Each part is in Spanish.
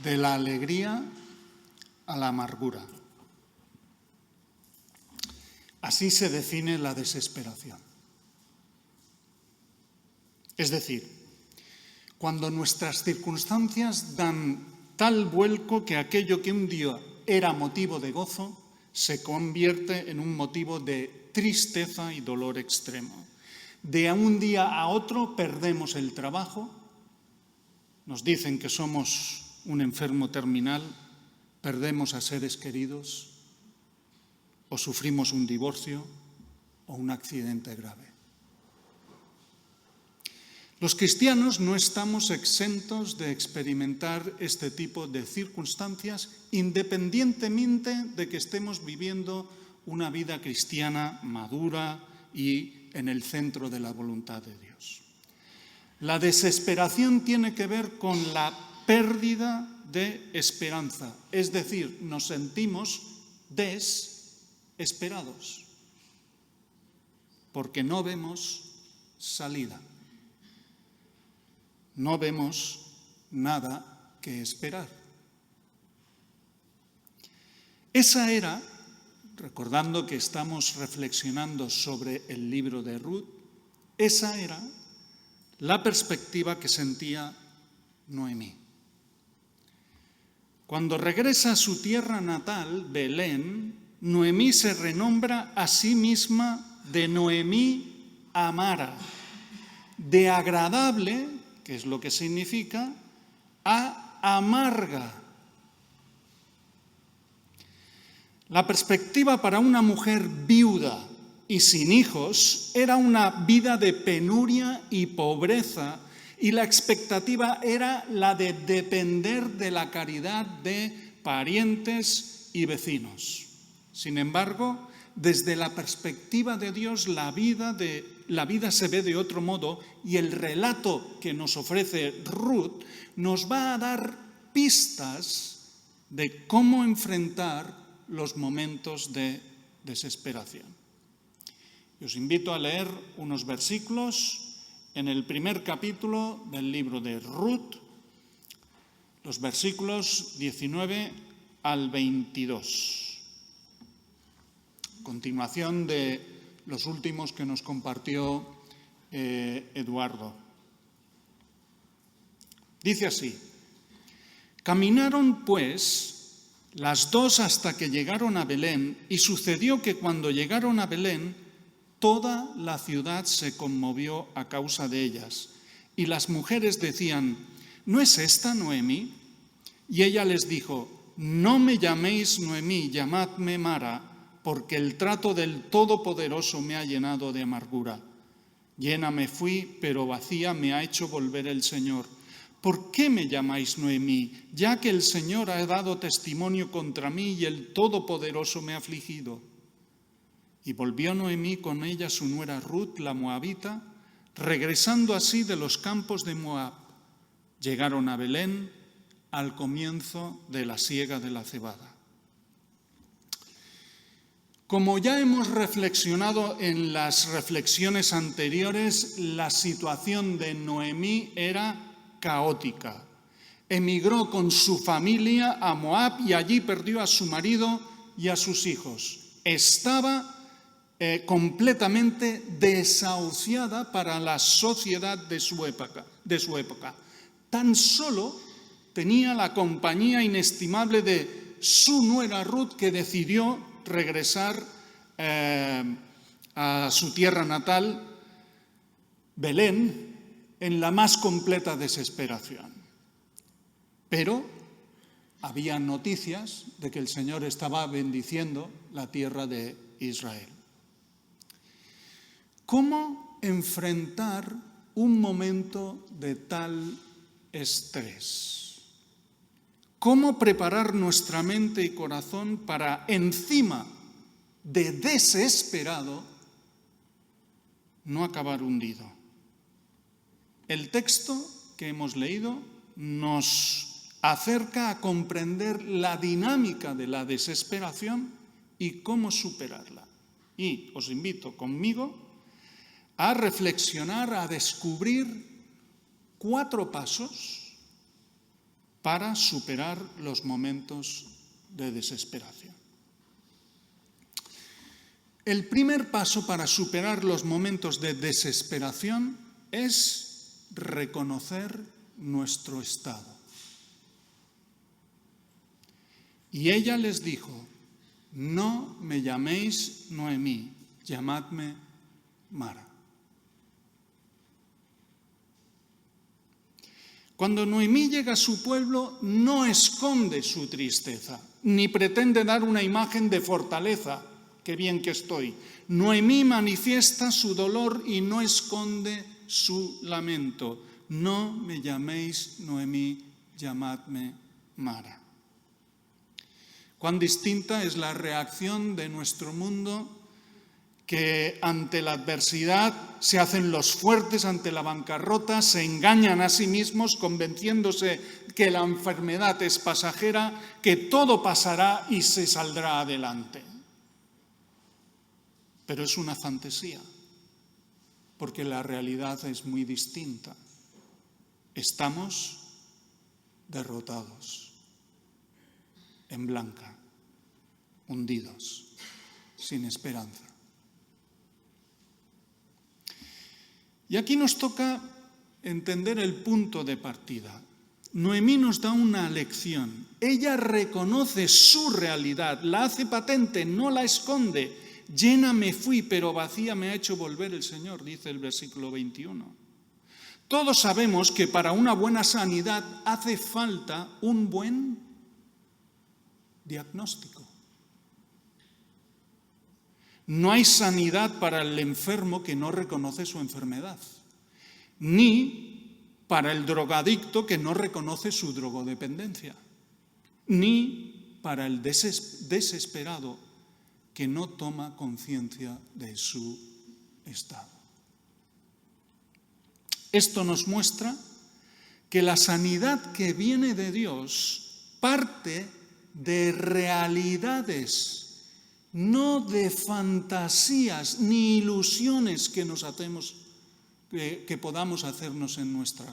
de la alegría a la amargura. Así se define la desesperación. Es decir, cuando nuestras circunstancias dan tal vuelco que aquello que un día era motivo de gozo se convierte en un motivo de tristeza y dolor extremo. De un día a otro perdemos el trabajo, nos dicen que somos un enfermo terminal, perdemos a seres queridos, o sufrimos un divorcio o un accidente grave. Los cristianos no estamos exentos de experimentar este tipo de circunstancias independientemente de que estemos viviendo una vida cristiana madura y en el centro de la voluntad de Dios. La desesperación tiene que ver con la pérdida de esperanza, es decir, nos sentimos desesperados porque no vemos salida. No vemos nada que esperar. Esa era, recordando que estamos reflexionando sobre el libro de Ruth, esa era la perspectiva que sentía Noemí. Cuando regresa a su tierra natal, Belén, Noemí se renombra a sí misma de Noemí a Mara, de agradable, que es lo que significa, a amarga. La perspectiva para una mujer viuda y sin hijos era una vida de penuria y pobreza, y la expectativa era la de depender de la caridad de parientes y vecinos. Sin embargo, desde la perspectiva de Dios, la vida se ve de otro modo, y el relato que nos ofrece Ruth nos va a dar pistas de cómo enfrentar los momentos de desesperación. Y os invito a leer unos versículos en el primer capítulo del libro de Ruth, los versículos 19 al 22. Continuación de los últimos que nos compartió Eduardo. Dice así: caminaron pues las dos hasta que llegaron a Belén, y sucedió que cuando llegaron a Belén, toda la ciudad se conmovió a causa de ellas. Y las mujeres decían: ¿no es esta Noemí? Y ella les dijo: no me llaméis Noemí, llamadme Mara, porque el trato del Todopoderoso me ha llenado de amargura. Llena me fui, pero vacía me ha hecho volver el Señor. ¿Por qué me llamáis Noemí? Ya que el Señor ha dado testimonio contra mí y el Todopoderoso me ha afligido. Y volvió Noemí con ella su nuera Ruth, la moabita, regresando así de los campos de Moab. Llegaron a Belén al comienzo de la siega de la cebada. Como ya hemos reflexionado en las reflexiones anteriores, la situación de Noemí era caótica. Emigró con su familia a Moab y allí perdió a su marido y a sus hijos. Estaba completamente desahuciada para la sociedad de su época. Tan solo tenía la compañía inestimable de su nuera Ruth, que decidió regresar a su tierra natal, Belén, en la más completa desesperación. Pero había noticias de que el Señor estaba bendiciendo la tierra de Israel. ¿Cómo enfrentar un momento de tal estrés? ¿Cómo preparar nuestra mente y corazón para, encima de desesperado, no acabar hundido? El texto que hemos leído nos acerca a comprender la dinámica de la desesperación y cómo superarla. Y os invito conmigo a reflexionar, a descubrir 4 pasos para superar los momentos de desesperación. El primer paso para superar los momentos de desesperación es reconocer nuestro estado. Y ella les dijo: no me llaméis Noemí, llamadme Mara. Cuando Noemí llega a su pueblo, no esconde su tristeza, ni pretende dar una imagen de fortaleza. Qué bien que estoy. Noemí manifiesta su dolor y no esconde su lamento. No me llaméis Noemí, llamadme Mara. Cuán distinta es la reacción de nuestro mundo, que ante la adversidad se hacen los fuertes, ante la bancarrota se engañan a sí mismos convenciéndose que la enfermedad es pasajera, que todo pasará y se saldrá adelante. Pero es una fantasía, porque la realidad es muy distinta. Estamos derrotados, en blanca, hundidos, sin esperanza. Y aquí nos toca entender el punto de partida. Noemí nos da una lección. Ella reconoce su realidad, la hace patente, no la esconde. Llena me fui, pero vacía me ha hecho volver el Señor, dice el versículo 21. Todos sabemos que para una buena sanidad hace falta un buen diagnóstico. No hay sanidad para el enfermo que no reconoce su enfermedad, ni para el drogadicto que no reconoce su drogodependencia, ni para el desesperado que no toma conciencia de su estado. Esto nos muestra que la sanidad que viene de Dios parte de realidades, no de fantasías ni ilusiones que nos hacemos, que podamos hacernos en nuestra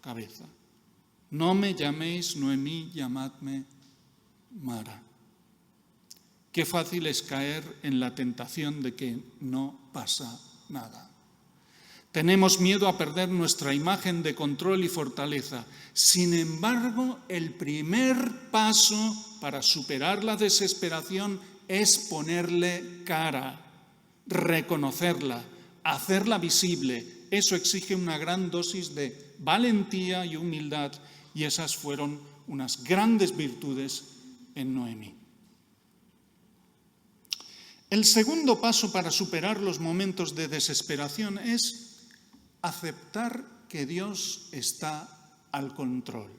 cabeza. No me llaméis Noemí, llamadme Mara. Qué fácil es caer en la tentación de que no pasa nada. Tenemos miedo a perder nuestra imagen de control y fortaleza. Sin embargo, el primer paso para superar la desesperación es ponerle cara, reconocerla, hacerla visible. Eso exige una gran dosis de valentía y humildad, y esas fueron unas grandes virtudes en Noemí. El segundo paso para superar los momentos de desesperación es aceptar que Dios está al control.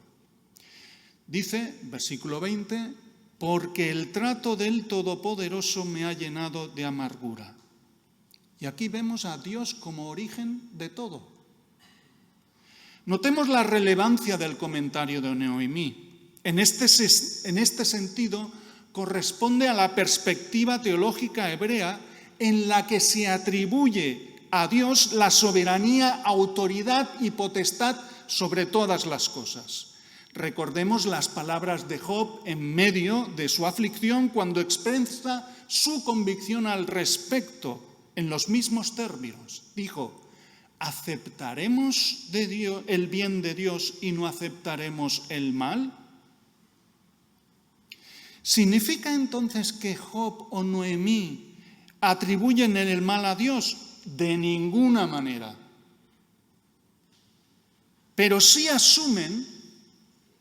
Dice, versículo 20, porque el trato del Todopoderoso me ha llenado de amargura. Y aquí vemos a Dios como origen de todo. Notemos la relevancia del comentario de Noemí. En este sentido, corresponde a la perspectiva teológica hebrea en la que se atribuye a Dios la soberanía, autoridad y potestad sobre todas las cosas. Recordemos las palabras de Job en medio de su aflicción cuando expresa su convicción al respecto en los mismos términos. Dijo: ¿aceptaremos de Dios el bien de Dios y no aceptaremos el mal? ¿Significa entonces que Job o Noemí atribuyen el mal a Dios? De ninguna manera. Pero sí asumen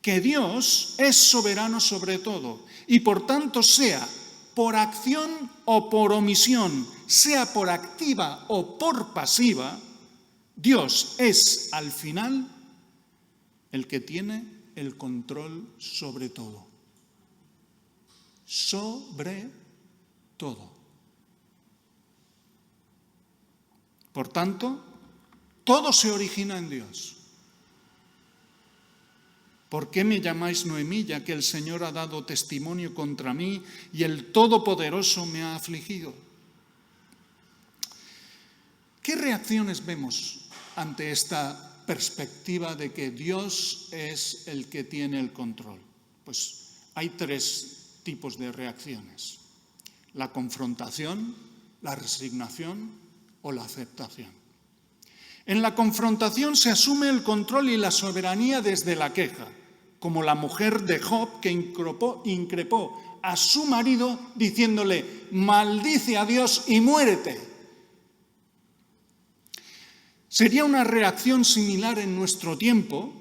que Dios es soberano sobre todo y por tanto, sea por acción o por omisión, sea por activa o por pasiva, Dios es al final el que tiene el control sobre todo. Sobre todo. Por tanto, todo se origina en Dios. ¿Por qué me llamáis Noemí, ya que el Señor ha dado testimonio contra mí y el Todopoderoso me ha afligido? ¿Qué reacciones vemos ante esta perspectiva de que Dios es el que tiene el control? Pues hay tres tipos de reacciones: la confrontación, la resignación o la aceptación. En la confrontación se asume el control y la soberanía desde la queja, como la mujer de Job que increpó a su marido diciéndole: maldice a Dios y muérete. Sería una reacción similar en nuestro tiempo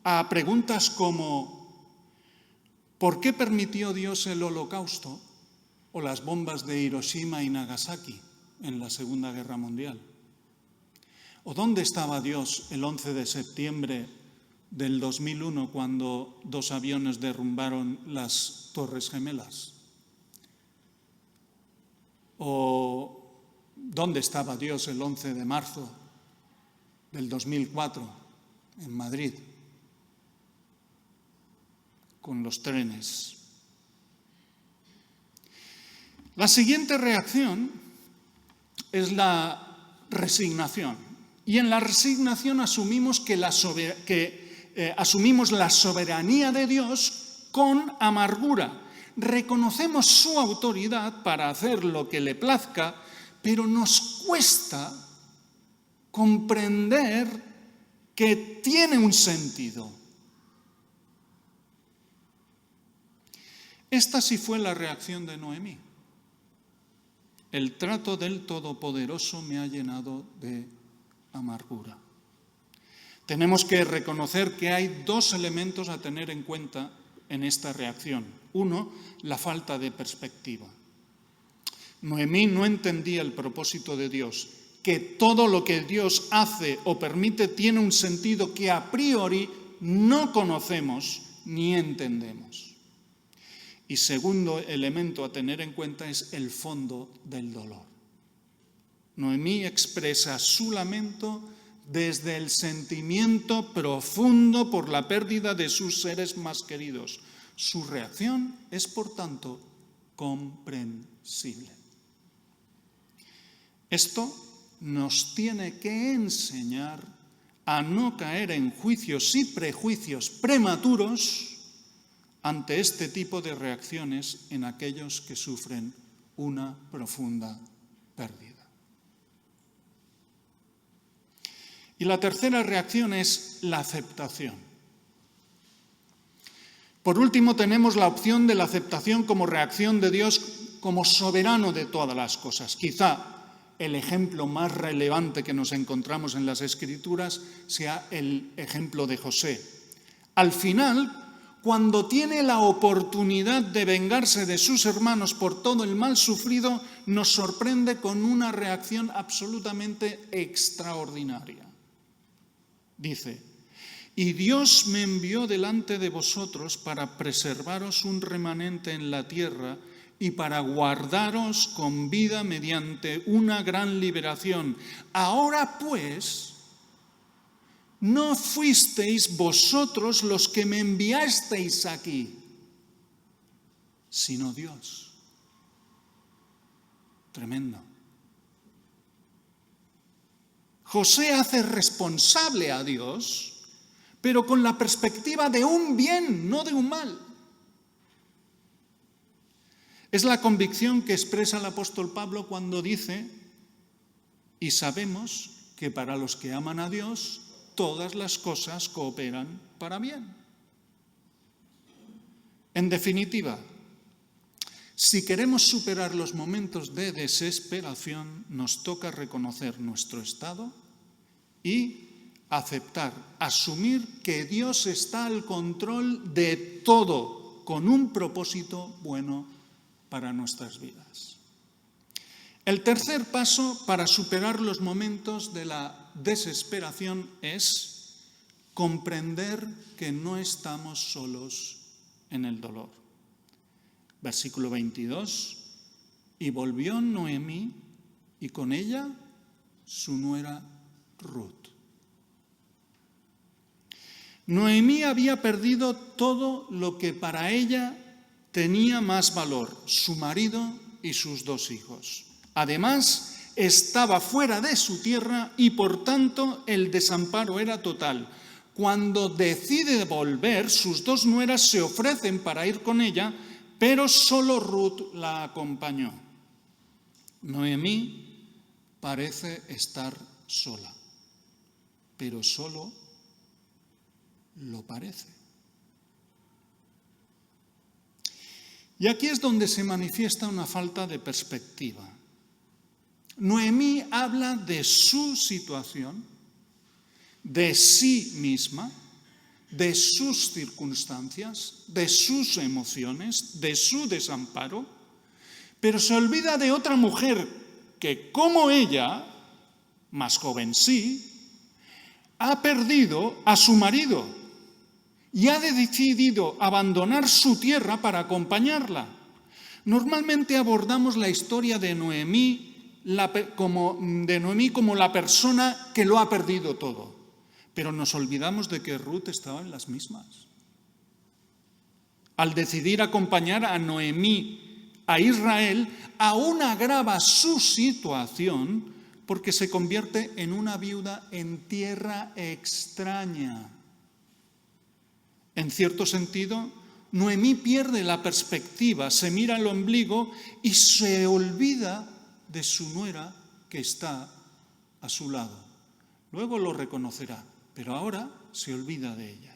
a preguntas como: ¿por qué permitió Dios el Holocausto o las bombas de Hiroshima y Nagasaki en la Segunda Guerra Mundial? ¿O dónde estaba Dios el 11 de septiembre del 2001 cuando 2 aviones derrumbaron las Torres Gemelas? ¿O dónde estaba Dios el 11 de marzo del 2004 en Madrid con los trenes? La siguiente reacción es la resignación. Y en la resignación asumimos asumimos la soberanía de Dios con amargura. Reconocemos su autoridad para hacer lo que le plazca, pero nos cuesta comprender que tiene un sentido. Esta sí fue la reacción de Noemí. El trato del Todopoderoso me ha llenado de amargura. Tenemos que reconocer que hay 2 elementos a tener en cuenta en esta reacción. Uno, la falta de perspectiva. Noemí no entendía el propósito de Dios, que todo lo que Dios hace o permite tiene un sentido que a priori no conocemos ni entendemos. Y segundo elemento a tener en cuenta es el fondo del dolor. Noemí expresa su lamento desde el sentimiento profundo por la pérdida de sus seres más queridos. Su reacción es, por tanto, comprensible. Esto nos tiene que enseñar a no caer en juicios y prejuicios prematuros ante este tipo de reacciones en aquellos que sufren una profunda pérdida. Y la tercera reacción es la aceptación. Por último, tenemos la opción de la aceptación como reacción de Dios como soberano de todas las cosas. Quizá el ejemplo más relevante que nos encontramos en las Escrituras sea el ejemplo de José. Al final, cuando tiene la oportunidad de vengarse de sus hermanos por todo el mal sufrido, nos sorprende con una reacción absolutamente extraordinaria. Dice: y Dios me envió delante de vosotros para preservaros un remanente en la tierra y para guardaros con vida mediante una gran liberación. Ahora pues, no fuisteis vosotros los que me enviasteis aquí, sino Dios. Tremendo. José hace responsable a Dios, pero con la perspectiva de un bien, no de un mal. Es la convicción que expresa el apóstol Pablo cuando dice: y sabemos que para los que aman a Dios, todas las cosas cooperan para bien. En definitiva, si queremos superar los momentos de desesperación, nos toca reconocer nuestro estado y aceptar, asumir que Dios está al control de todo, con un propósito bueno para nuestras vidas. El tercer paso para superar los momentos de la desesperación es comprender que no estamos solos en el dolor. Versículo 22. Y volvió Noemí y con ella su nuera Ruth. Noemí había perdido todo lo que para ella tenía más valor: su marido y sus 2 hijos. Además, estaba fuera de su tierra y por tanto el desamparo era total. Cuando decide volver, sus 2 nueras se ofrecen para ir con ella, pero solo Ruth la acompañó. Noemí parece estar sola, pero solo lo parece. Y aquí es donde se manifiesta una falta de perspectiva. Noemí habla de su situación, de sí misma, de sus circunstancias, de sus emociones, de su desamparo, pero se olvida de otra mujer que, como ella, más joven sí, ha perdido a su marido y ha decidido abandonar su tierra para acompañarla. Normalmente abordamos la historia de Noemí como la persona que lo ha perdido todo, pero nos olvidamos de que Ruth estaba en las mismas. Al decidir acompañar a Noemí a Israel, aún agrava su situación porque se convierte en una viuda en tierra extraña. En cierto sentido, Noemí pierde la perspectiva, se mira al ombligo y se olvida de su nuera que está a su lado. Luego lo reconocerá, pero ahora se olvida de ella.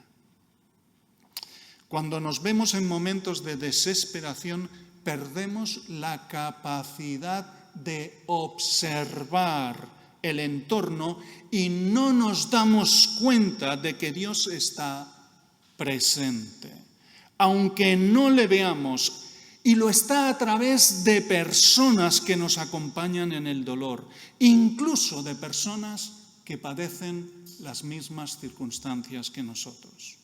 Cuando nos vemos en momentos de desesperación, perdemos la capacidad de observar el entorno y no nos damos cuenta de que Dios está presente, aunque no le veamos, y lo está a través de personas que nos acompañan en el dolor, incluso de personas que padecen las mismas circunstancias que nosotros.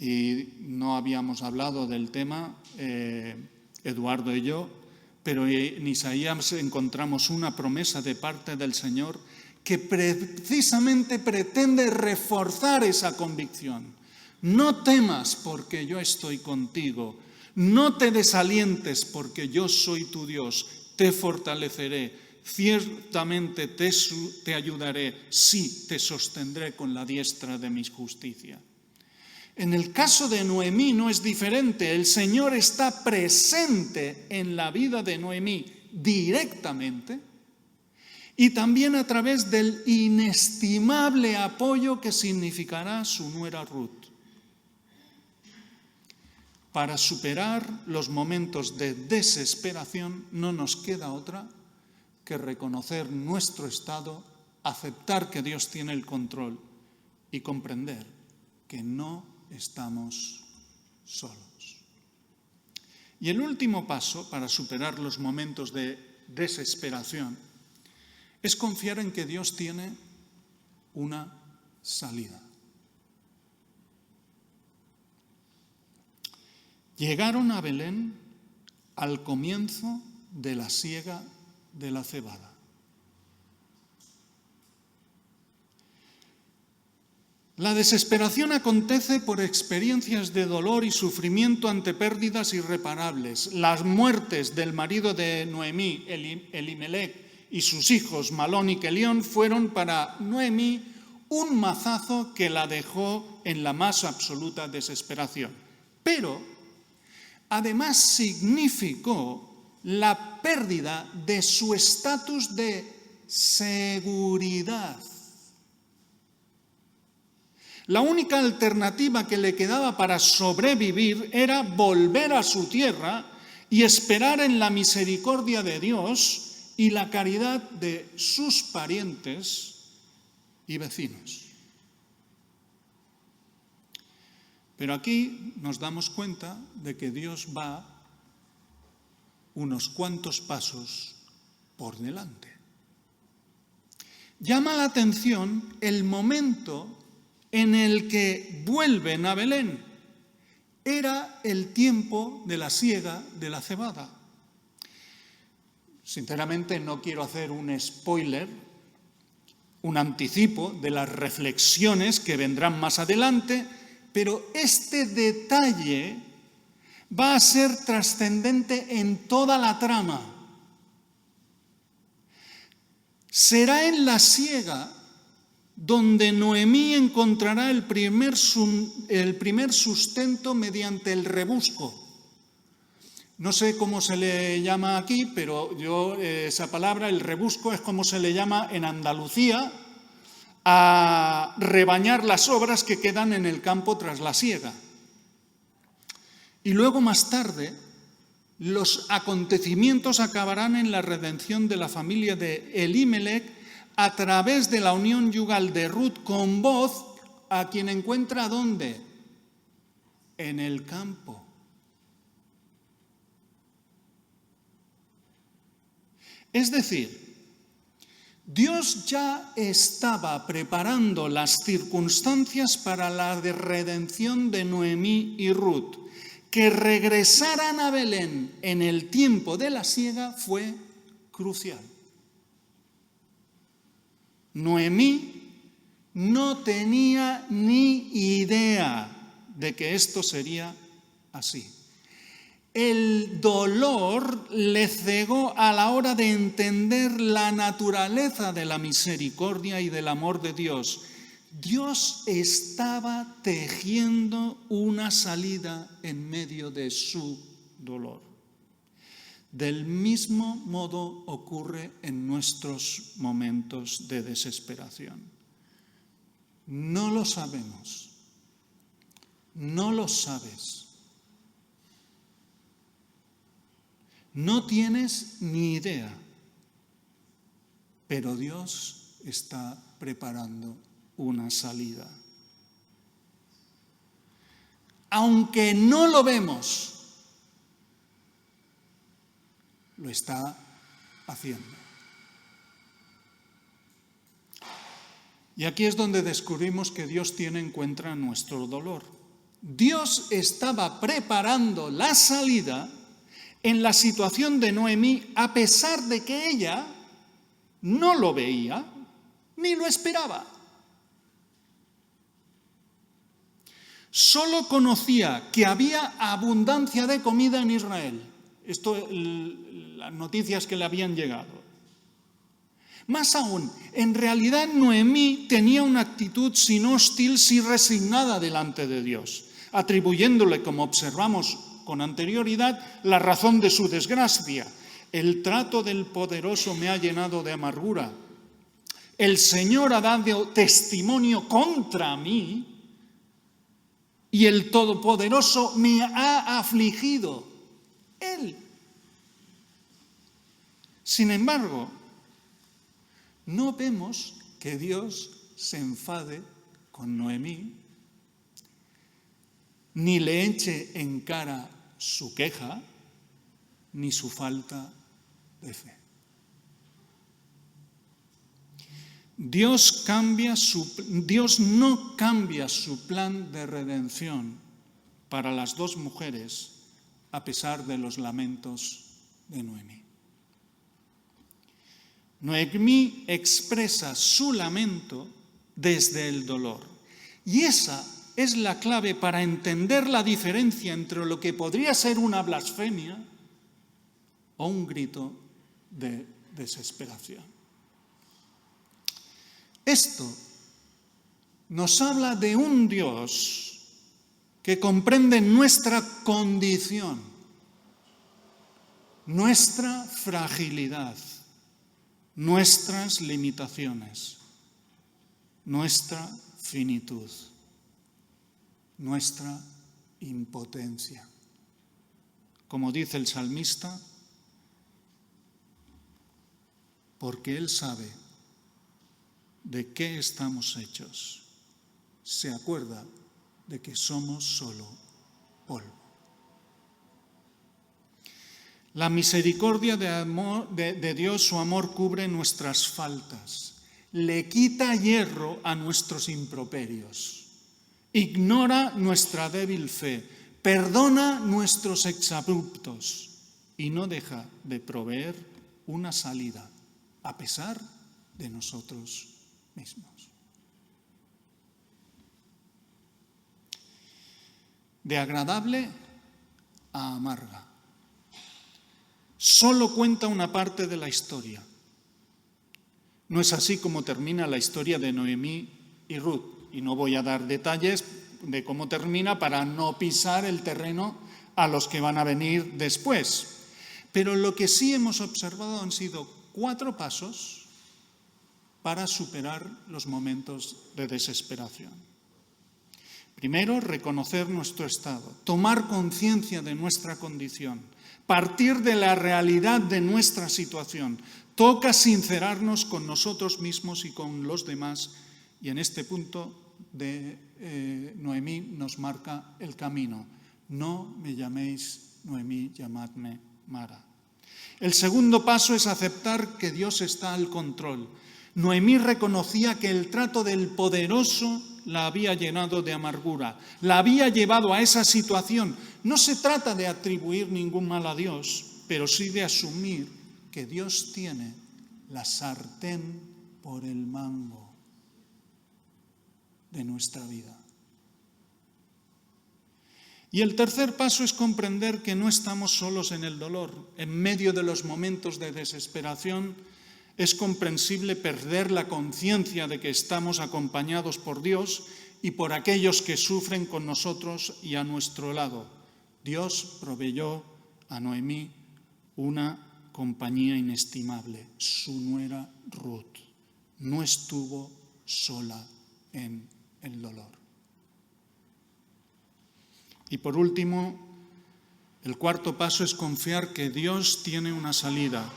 Y no habíamos hablado del tema, Eduardo y yo, pero en Isaías encontramos una promesa de parte del Señor que precisamente pretende reforzar esa convicción. No temas porque yo estoy contigo, no te desalientes porque yo soy tu Dios, te fortaleceré, ciertamente te ayudaré, sí, te sostendré con la diestra de mi justicia. En el caso de Noemí no es diferente, el Señor está presente en la vida de Noemí directamente y también a través del inestimable apoyo que significará su nuera Ruth. Para superar los momentos de desesperación no nos queda otra que reconocer nuestro estado, aceptar que Dios tiene el control y comprender que no estamos solos. Y el último paso para superar los momentos de desesperación es confiar en que Dios tiene una salida. Llegaron a Belén al comienzo de la siega de la cebada. La desesperación acontece por experiencias de dolor y sufrimiento ante pérdidas irreparables. Las muertes del marido de Noemí, Elimelec, y sus hijos, Malón y Kelión, fueron para Noemí un mazazo que la dejó en la más absoluta desesperación. Pero además significó la pérdida de su estatus de seguridad. La única alternativa que le quedaba para sobrevivir era volver a su tierra y esperar en la misericordia de Dios y la caridad de sus parientes y vecinos. Pero aquí nos damos cuenta de que Dios va unos cuantos pasos por delante. Llama la atención el momento en el que vuelven a Belén. Era el tiempo de la siega de la cebada. Sinceramente no quiero hacer un spoiler, un anticipo de las reflexiones que vendrán más adelante, pero este detalle va a ser trascendente en toda la trama. Será en la siega donde Noemí encontrará el primer sustento mediante el rebusco. No sé cómo se le llama aquí, pero esa palabra, el rebusco, es como se le llama en Andalucía a rebañar las obras que quedan en el campo tras la siega. Y luego, más tarde, los acontecimientos acabarán en la redención de la familia de Elimelech a través de la unión yugal de Ruth con Booz, a quien encuentra ¿dónde? En el campo. Es decir, Dios ya estaba preparando las circunstancias para la redención de Noemí y Ruth. Que regresaran a Belén en el tiempo de la siega fue crucial. Noemí no tenía ni idea de que esto sería así. El dolor le cegó a la hora de entender la naturaleza de la misericordia y del amor de Dios. Dios estaba tejiendo una salida en medio de su dolor. Del mismo modo ocurre en nuestros momentos de desesperación. No lo sabemos, no lo sabes. No tienes ni idea, pero Dios está preparando una salida. Aunque no lo vemos, lo está haciendo. Y aquí es donde descubrimos que Dios tiene en cuenta nuestro dolor. Dios estaba preparando la salida en la situación de Noemí, a pesar de que ella no lo veía ni lo esperaba. Solo conocía que había abundancia de comida en Israel. Esto, las noticias que le habían llegado. Más aún, en realidad Noemí tenía una actitud sin hostil, sin resignada delante de Dios, atribuyéndole, como observamos con anterioridad, la razón de su desgracia. El trato del poderoso me ha llenado de amargura. El Señor ha dado testimonio contra mí y el Todopoderoso me ha afligido. Él. Sin embargo, no vemos que Dios se enfade con Noemí, ni le eche en cara su queja, ni su falta de fe. Dios no cambia su plan de redención para las dos mujeres a pesar de los lamentos de Noemí. Noemí expresa su lamento desde el dolor. Y esa es la clave para entender la diferencia entre lo que podría ser una blasfemia o un grito de desesperación. Esto nos habla de un Dios que comprende nuestra condición, nuestra fragilidad, nuestras limitaciones, nuestra finitud, nuestra impotencia. Como dice el salmista, porque Él sabe de qué estamos hechos, se acuerda de que somos solo polvo. La misericordia de Dios, su amor, cubre nuestras faltas, le quita hierro a nuestros improperios, ignora nuestra débil fe, perdona nuestros exabruptos y no deja de proveer una salida a pesar de nosotros mismos. De agradable a amarga. Solo cuenta una parte de la historia. No es así como termina la historia de Noemí y Ruth. Y no voy a dar detalles de cómo termina para no pisar el terreno a los que van a venir después. Pero lo que sí hemos observado han sido 4 pasos para superar los momentos de desesperación. Primero, reconocer nuestro estado, tomar conciencia de nuestra condición, partir de la realidad de nuestra situación. Toca sincerarnos con nosotros mismos y con los demás, y en este punto de Noemí nos marca el camino. No me llaméis Noemí, llamadme Mara. El segundo paso es aceptar que Dios está al control. Noemí reconocía que el trato del poderoso la había llenado de amargura, la había llevado a esa situación. No se trata de atribuir ningún mal a Dios, pero sí de asumir que Dios tiene la sartén por el mango de nuestra vida. Y el tercer paso es comprender que no estamos solos en el dolor. En medio de los momentos de desesperación es comprensible perder la conciencia de que estamos acompañados por Dios y por aquellos que sufren con nosotros y a nuestro lado. Dios proveyó a Noemí una compañía inestimable, su nuera Ruth. No estuvo sola en el dolor. Y por último, el cuarto paso es confiar que Dios tiene una salida.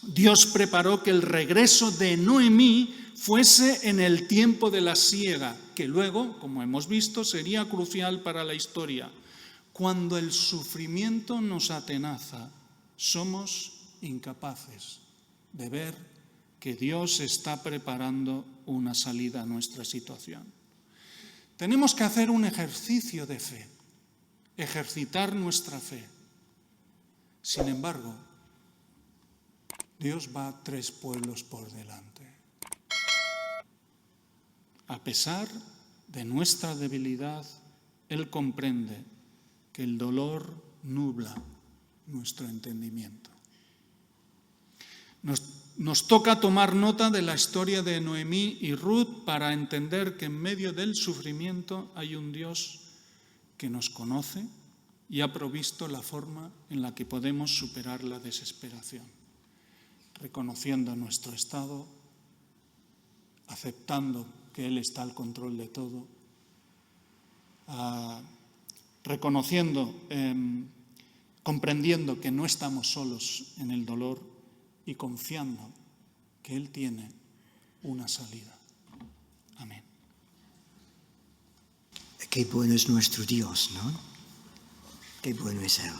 Dios preparó que el regreso de Noemí fuese en el tiempo de la siega, que luego, como hemos visto, sería crucial para la historia. Cuando el sufrimiento nos atenaza, somos incapaces de ver que Dios está preparando una salida a nuestra situación. Tenemos que hacer un ejercicio de fe, ejercitar nuestra fe. Sin embargo, Dios va 3 pueblos por delante. A pesar de nuestra debilidad, Él comprende que el dolor nubla nuestro entendimiento. Nos toca tomar nota de la historia de Noemí y Ruth para entender que en medio del sufrimiento hay un Dios que nos conoce y ha provisto la forma en la que podemos superar la desesperación, reconociendo nuestro estado, aceptando que Él está al control de todo, reconociendo, comprendiendo que no estamos solos en el dolor y confiando que Él tiene una salida. Amén. Qué bueno es nuestro Dios, ¿no? Qué bueno es Él.